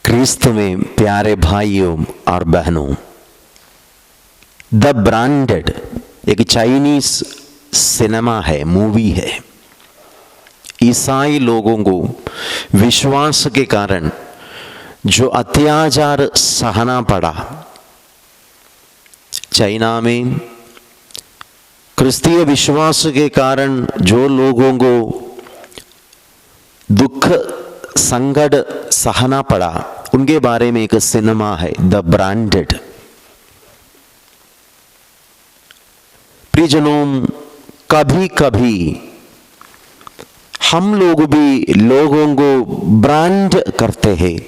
क्रिस्त में प्यारे भाइयों और बहनों, द ब्रांडेड एक चाइनीज सिनेमा है, मूवी है। ईसाई लोगों को विश्वास के कारण जो अत्याचार सहना पड़ा, चाइना में क्रिस्तीय विश्वास के कारण जो लोगों को दुख संकट सहना पड़ा, उनके बारे में एक सिनेमा है, द ब्रांडेड। प्रियजनों, कभी कभी हम लोग भी लोगों को ब्रांड करते हैं।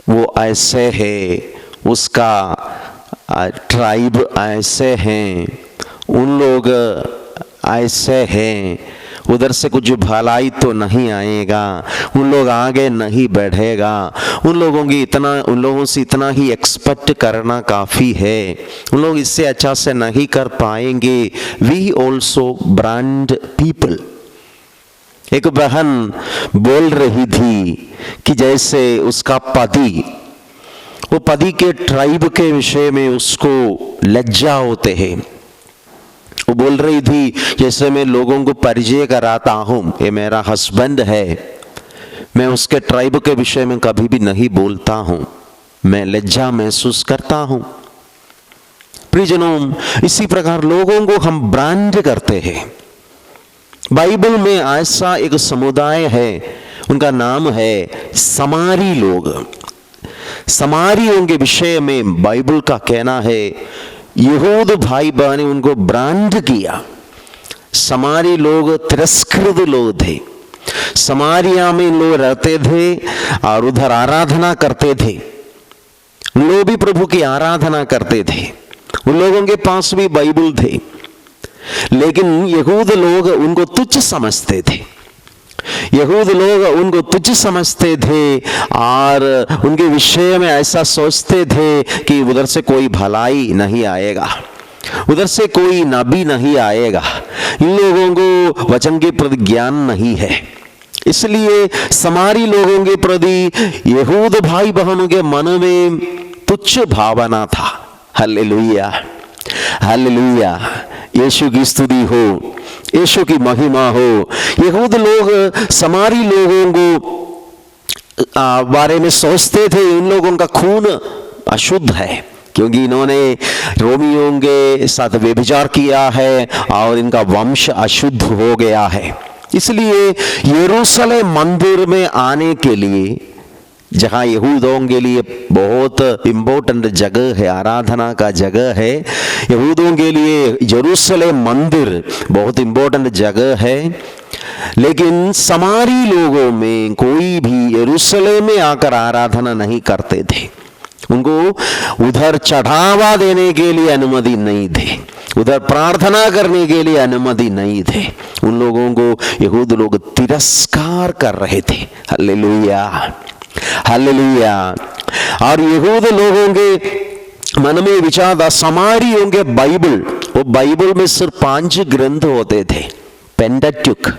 वो ऐसे है, उसका ट्राइब ऐसे हैं, उन लोग ऐसे हैं, उधर से कुछ भलाई तो नहीं आएगा, उन लोग आगे नहीं बढ़ेगा, उन लोगों से इतना ही एक्सपेक्ट करना काफ़ी है, उन लोग इससे अच्छा से नहीं कर पाएंगे। We also brand people. एक बहन बोल रही थी कि जैसे उसका पति, वो पति के ट्राइब के विषय में उसको लज्जा होते हैं। वो बोल रही थी, जैसे मैं लोगों को परिचय कराता हूं, ये मेरा हस्बैंड है, मैं उसके ट्राइब के विषय में कभी भी नहीं बोलता हूं, मैं लज्जा महसूस करता हूं। प्रियजनों, इसी प्रकार लोगों को हम ब्रांड करते हैं। बाइबल में ऐसा एक समुदाय है, उनका नाम है समारी लोग। समारियों के विषय में बाइबल का कहना है, यहूद भाई बहन ने उनको ब्रांड किया। समारी लोग तिरस्कृत लोग थे। समारिया में लोग रहते थे और उधर आराधना करते थे। लोग भी प्रभु की आराधना करते थे। उन लोगों के पास भी बाइबल थे, लेकिन यहूद लोग उनको तुच्छ समझते थे। यहूद लोग उनको तुच्छ समझते थे और उनके विषय में ऐसा सोचते थे कि उधर से कोई भलाई नहीं आएगा, उधर से कोई नबी नहीं आएगा, इन लोगों को वचन के प्रति ज्ञान नहीं है। इसलिए समारी लोगों के प्रति यहूद भाई बहनों के मन में तुच्छ भावना था। हालेलुया, हालेलुया, यीशु की स्तुति हो, यीशु की महिमा हो। यहूद लोग समारी लोगों को बारे में सोचते थे, इन लोगों का खून अशुद्ध है, क्योंकि इन्होंने रोमियों के साथ व्यभिचार किया है और इनका वंश अशुद्ध हो गया है। इसलिए यरूशलेम मंदिर में आने के लिए, जहाँ यहूदों के लिए बहुत इम्पोर्टेंट जगह है, आराधना का जगह है, यहूदों के लिए यरूशलेम मंदिर बहुत इम्पोर्टेंट जगह है। लेकिन समारी लोगों में कोई भी यरूशलेम में आकर आराधना नहीं करते थे। उनको उधर चढ़ावा देने के लिए अनुमति नहीं थे, उधर प्रार्थना करने के लिए अनुमति नहीं थे। उन लोगों को यहूद लोग तिरस्कार कर रहे थे। Hallelujah, hallelujah. और यहूद लोगों के मन में विचार था, समारियों के बाइबल, वो बाइबल में सिर्फ 5 ग्रंथ होते थे, पेंटाट्यूक।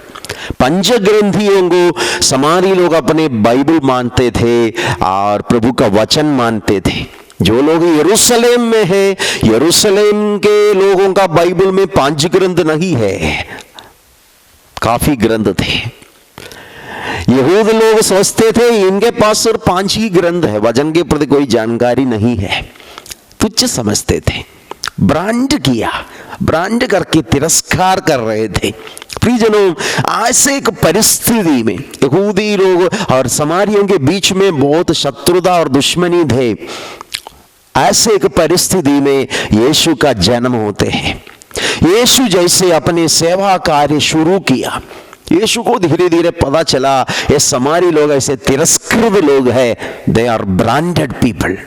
पंच ग्रंथियों को समारी लोग अपने बाइबल मानते थे और प्रभु का वचन मानते थे। जो लोग यरूशलेम में है, यरूशलेम के लोगों का बाइबल में 5 ग्रंथ नहीं है, काफी ग्रंथ थे। यहूद लोग सोचते थे इनके पास सिर्फ 5 ही ग्रंथ है, वचन के प्रति कोई जानकारी नहीं है, तुच्छ समझते थे। ब्रांड किया, ब्रांड करके तिरस्कार कर रहे थे। प्रियजनों, ऐसे एक परिस्थिति में यहूदी लोग और समारियों के बीच में बहुत शत्रुता और दुश्मनी थे। ऐसे एक परिस्थिति में यीशु का जन्म होते हैं। यीशु जैसे अपने सेवा कार्य शुरू किया, यीशु को धीरे धीरे पता चला ये समारी लोग ऐसे तिरस्कृत लोग हैं, दे आर ब्रांडेड पीपल।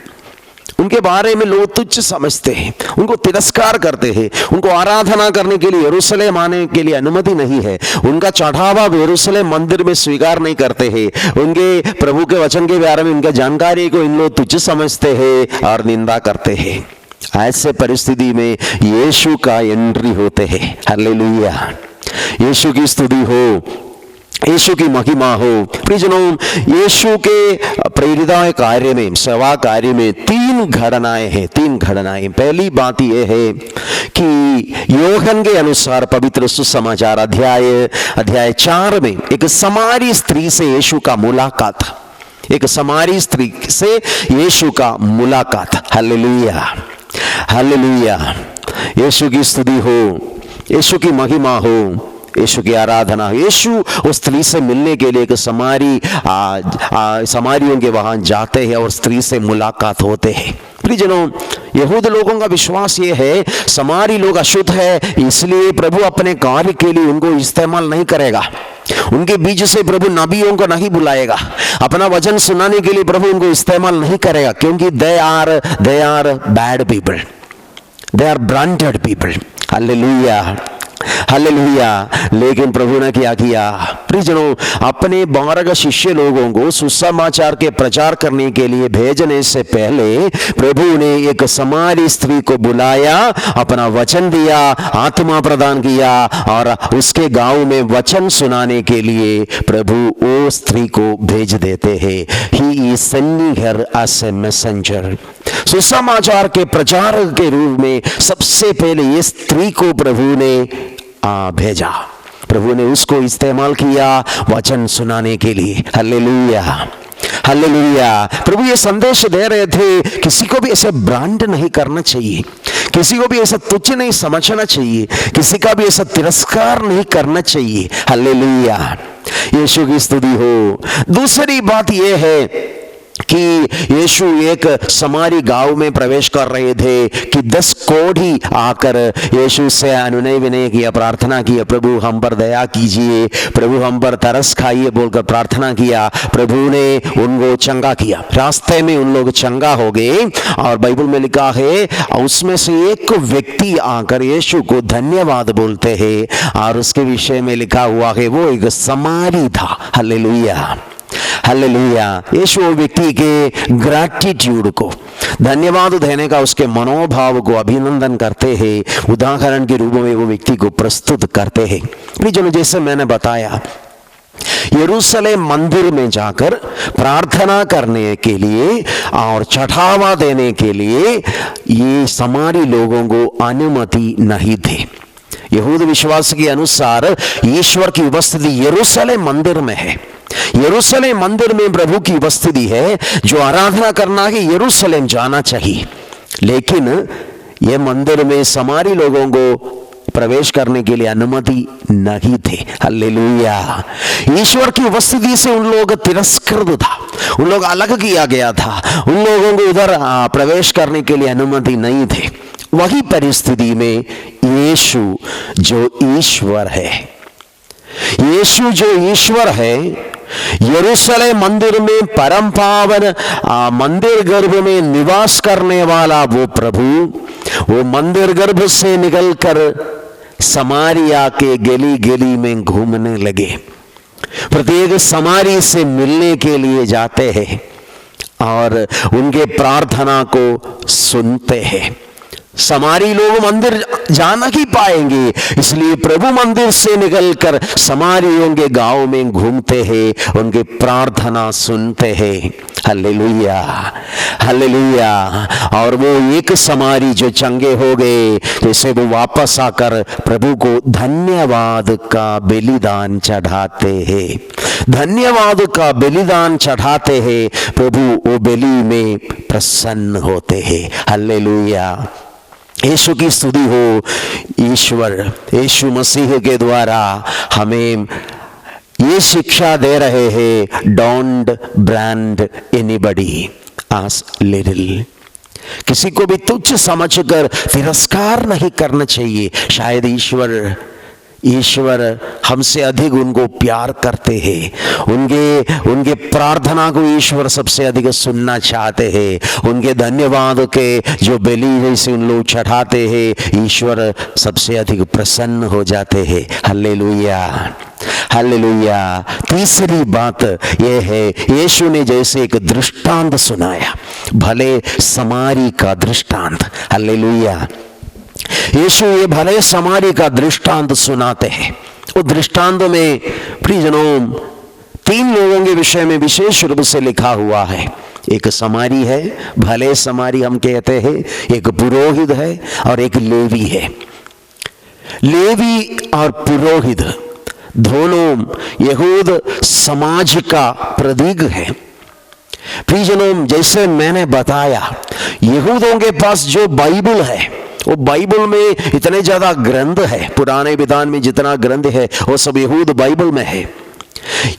उनके बारे में लोग तुच्छ समझते हैं, उनको तिरस्कार करते हैं, उनको आराधना करने के लिए यरूशलेम आने के लिए अनुमति नहीं है, उनका चढ़ावा यरूशलेम मंदिर में स्वीकार नहीं करते हैं, उनके प्रभु के वचन के बारे में उनका जानकारी को इन लोग तुच्छ समझते हैं और निंदा करते हैं। ऐसे परिस्थिति में यीशु का एंट्री होते हैं। हालेलुया, यीशु की स्तुति हो। यीशु की महिमा हो। प्रियजनों, यीशु के प्रेरित कार्य में, सेवा कार्य में तीन घटनाएं हैं, तीन घटनाएं। पहली बात यह है कि योहन के अनुसार पवित्र सुसमाचार अध्याय 4 में एक समारी स्त्री से यीशु का मुलाकात, एक समारी स्त्री से यीशु का मुलाकात। Hallelujah, hallelujah. यीशु की स्तुति हो, यीशु की महिमा हो, यीशु की आराधना। यीशु उस स्त्री से मिलने के लिए एक समारियों के वहां जाते हैं और स्त्री से मुलाकात होते हैं। प्रियजनों, यहूद लोगों का विश्वास ये है समारी लोग अशुद्ध है, इसलिए प्रभु अपने कार्य के लिए उनको इस्तेमाल नहीं करेगा। उनके बीच से प्रभु नबियों को नहीं बुलाएगा, अपना वचन सुनाने के लिए प्रभु उनको इस्तेमाल नहीं करेगा, क्योंकि they are bad people, they are branded people. Hallelujah, hallelujah. लेकिन प्रभु ने क्या किया? प्रियजनों, अपने 12 शिष्य लोगों को सुसमाचार के प्रचार करने के लिए भेजने से पहले प्रभु ने एक समारी स्त्री को बुलाया, अपना वचन दिया, आत्मा प्रदान किया और उसके गांव में वचन सुनाने के लिए प्रभु वो स्त्री को भेज देते हैं। He is sending her as a messenger. सुसमाचार के प्रचार के रूप में सबसे पहले ये स्त्री को प्रभु ने भेजा, प्रभु ने उसको इस्तेमाल किया वचन सुनाने के लिए। Hallelujah, hallelujah. प्रभु ये संदेश दे रहे थे, किसी को भी ऐसे ब्रांड नहीं करना चाहिए, किसी को भी ऐसा तुच्छ नहीं समझना चाहिए, किसी का भी ऐसा तिरस्कार नहीं करना चाहिए। हालेलुया, यीशु की स्तुति हो। दूसरी बात यह है कि यीशु एक समारी गांव में प्रवेश कर रहे थे कि 10 कोढ़ी आकर यीशु से अनुनय विनय किया, प्रार्थना किया, प्रभु हम पर दया कीजिए, प्रभु हम पर तरस खाइए बोलकर प्रार्थना किया। प्रभु ने उनको चंगा किया, रास्ते में उन लोग चंगा हो गए। और बाइबल में लिखा है उसमें से एक व्यक्ति आकर यीशु को धन्यवाद बोलते हैं और उसके विषय में लिखा हुआ है वो एक समारी था। Hallelujah, hallelujah. यीशु व्यक्ति के ग्रैटिट्यूड को, धन्यवाद देने का उसके मनोभाव को अभिनंदन करते हैं, उदाहरण के रूप में वो व्यक्ति को प्रस्तुत करते हैं। प्रियजनों, जैसे मैंने बताया, यरूशलेम मंदिर में जाकर प्रार्थना करने के लिए और चढ़ावा देने के लिए ये समारी लोगों को अनुमति नहीं थी। यहूद विश्वास के अनुसार ईश्वर की उपस्थिति यरूशलेम मंदिर में है। यरूशलेम मंदिर में प्रभु की उपस्थिति है, जो आराधना करना है यरूशलेम जाना चाहिए। लेकिन यह मंदिर में समारी लोगों को प्रवेश करने के लिए अनुमति नहीं थे। हालेलुया। ईश्वर की उपस्थिति से उन लोग तिरस्कृत था, उन लोग अलग किया गया था, उन लोगों को उधर प्रवेश करने के लिए अनुमति नहीं थे। वही परिस्थिति में यीशु जो ईश्वर है, यीशु जो ईश्वर है, यरूशलेम मंदिर में परम पावन मंदिर गर्भ में निवास करने वाला वो प्रभु, वो मंदिर गर्भ से निकलकर समारिया के गली गली में घूमने लगे, प्रत्येक समारी से मिलने के लिए जाते हैं और उनके प्रार्थना को सुनते हैं। समारी लोग मंदिर जाना ही पाएंगे, इसलिए प्रभु मंदिर से निकलकर समारियों के गांव में घूमते हैं, उनके प्रार्थना सुनते हैं। Hallelujah, hallelujah. और वो एक समारी जो चंगे हो गए, जैसे वो वापस आकर प्रभु को धन्यवाद का बलिदान चढ़ाते हैं, धन्यवाद का बलिदान चढ़ाते हैं, प्रभु वो बलि में प्रसन्न होते हैं। हालेलुया, यीशु की स्तुति हो। ईश्वर यीशु मसीह के द्वारा हमें ये शिक्षा दे रहे हैं, don't brand anybody as little. किसी को भी तुच्छ समझकर तिरस्कार नहीं करना चाहिए। शायद ईश्वर हमसे अधिक उनको प्यार करते हैं, उनके प्रार्थना को ईश्वर सबसे अधिक सुनना चाहते हैं, उनके धन्यवाद के जो बलि जैसे उन लोग चढ़ाते हैं, ईश्वर सबसे अधिक प्रसन्न हो जाते हैं। Hallelujah, hallelujah. तीसरी बात यह है, यीशु ने जैसे एक दृष्टांत सुनाया, भले समारी का दृष्टांत। हालेलुया। यीशु ये भले समारी का दृष्टांत सुनाते हैं। वो दृष्टांतों में प्रियजनों 3 लोगों के विषय में विशेष रूप से लिखा हुआ है। एक समारी है, भले समारी हम कहते हैं, एक पुरोहित है और एक लेवी है। लेवी और पुरोहित दोनों यहूद समाज का प्रतीक है। प्रियजनों, जैसे मैंने बताया, यहूदों के पास जो बाइबल है, वो बाइबल में इतने ज्यादा ग्रंथ है, पुराने विधान में जितना ग्रंथ है वो सब यहूद बाइबल में है।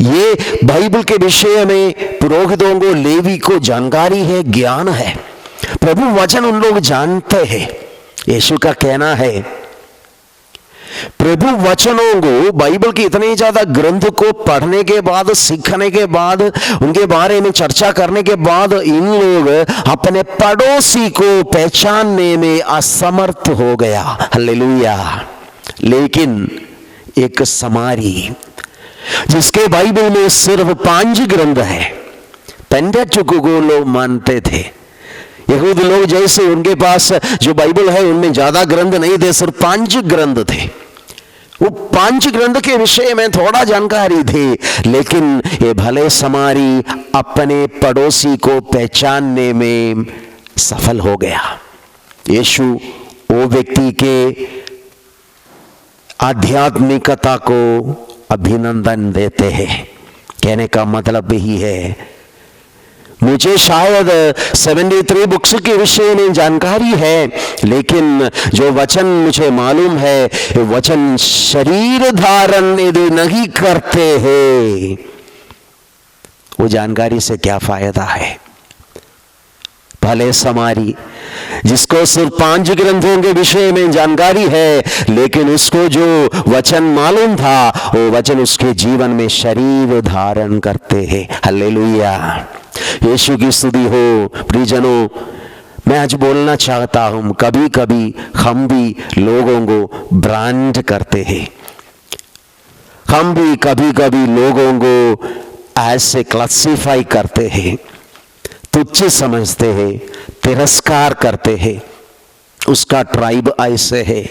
ये बाइबल के विषय में पुरोहितों को, लेवी को जानकारी है, ज्ञान है। प्रभु वचन उन लोग जानते हैं। यीशु का कहना है, प्रभु वचनों को, बाइबल के इतने ज्यादा ग्रंथ को पढ़ने के बाद, सीखने के बाद, उनके बारे में चर्चा करने के बाद इन लोग अपने पड़ोसी को पहचानने में असमर्थ हो गया। हालेलुया। लेकिन एक समारी, जिसके बाइबल में सिर्फ 5 ग्रंथ है, पेंटाटुक को लोग मानते थे। यहूदी लोग जैसे, उनके पास जो बाइबल है उनमें ज्यादा ग्रंथ नहीं थे, सिर्फ 5 ग्रंथ थे। वो 5 ग्रंथ के विषय में थोड़ा जानकारी थी, लेकिन ये भले समारी अपने पड़ोसी को पहचानने में सफल हो गया। यीशु वो व्यक्ति के आध्यात्मिकता को अभिनंदन देते हैं। कहने का मतलब यही है, मुझे शायद 73 बुक्स के विषय में जानकारी है, लेकिन जो वचन मुझे मालूम है, वचन शरीर धारण यदि नहीं करते हैं, वो जानकारी से क्या फायदा है। भले समारी, जिसको सिर्फ 5 ग्रंथों के विषय में जानकारी है, लेकिन उसको जो वचन मालूम था, वो वचन उसके जीवन में शरीर धारण करते हैं। हालेलुया। यीशु की स्तुति हो। प्रियजनों, मैं आज बोलना चाहता हूं, कभी कभी हम भी लोगों को ब्रांड करते हैं। हम भी कभी कभी लोगों को ऐसे क्लासिफाई करते हैं, तुच्छ समझते हैं, तिरस्कार करते हैं। उसका ट्राइब ऐसे है,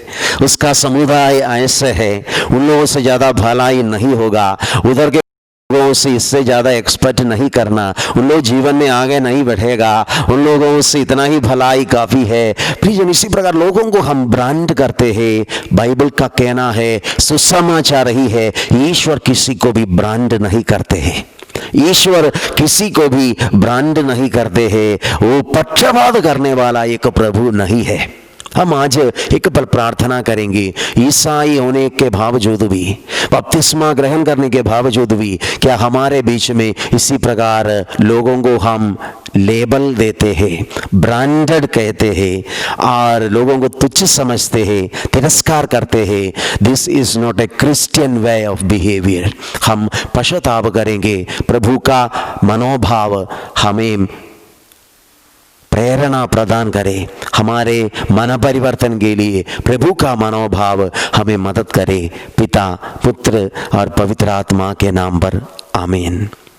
उसका समुदाय ऐसे है, उन लोगों से ज्यादा भलाई नहीं होगा, उधर के लोगों से इससे ज्यादा एक्सपेक्ट नहीं करना, उन लोग जीवन में आगे नहीं बढ़ेगा, उन लोगों से इतना ही भलाई काफी है। प्रियजन, इसी प्रकार लोगों को हम ब्रांड करते हैं। बाइबल का कहना है, सुसमाचार ही है, ईश्वर किसी को भी ब्रांड नहीं करते हैं। ईश्वर किसी को भी ब्रांड नहीं करते हैं। वो पक्षपात करने वाला एक प्रभु नहीं है। हम आज एक पल प्रार्थना करेंगे। ईसाई होने के बावजूद भी, बपतिस्मा ग्रहण करने के बावजूद भी, क्या हमारे बीच में इसी प्रकार लोगों को हम लेबल देते हैं, ब्रांडेड कहते हैं और लोगों को तुच्छ समझते हैं, तिरस्कार करते हैं? This is not a Christian way of behaviour. हम पश्चाताप करेंगे। प्रभु का मनोभाव हमें प्रेरणा प्रदान करे, हमारे मन परिवर्तन के लिए प्रभु का मनोभाव हमें मदद करे। पिता, पुत्र और पवित्र आत्मा के नाम पर आमीन।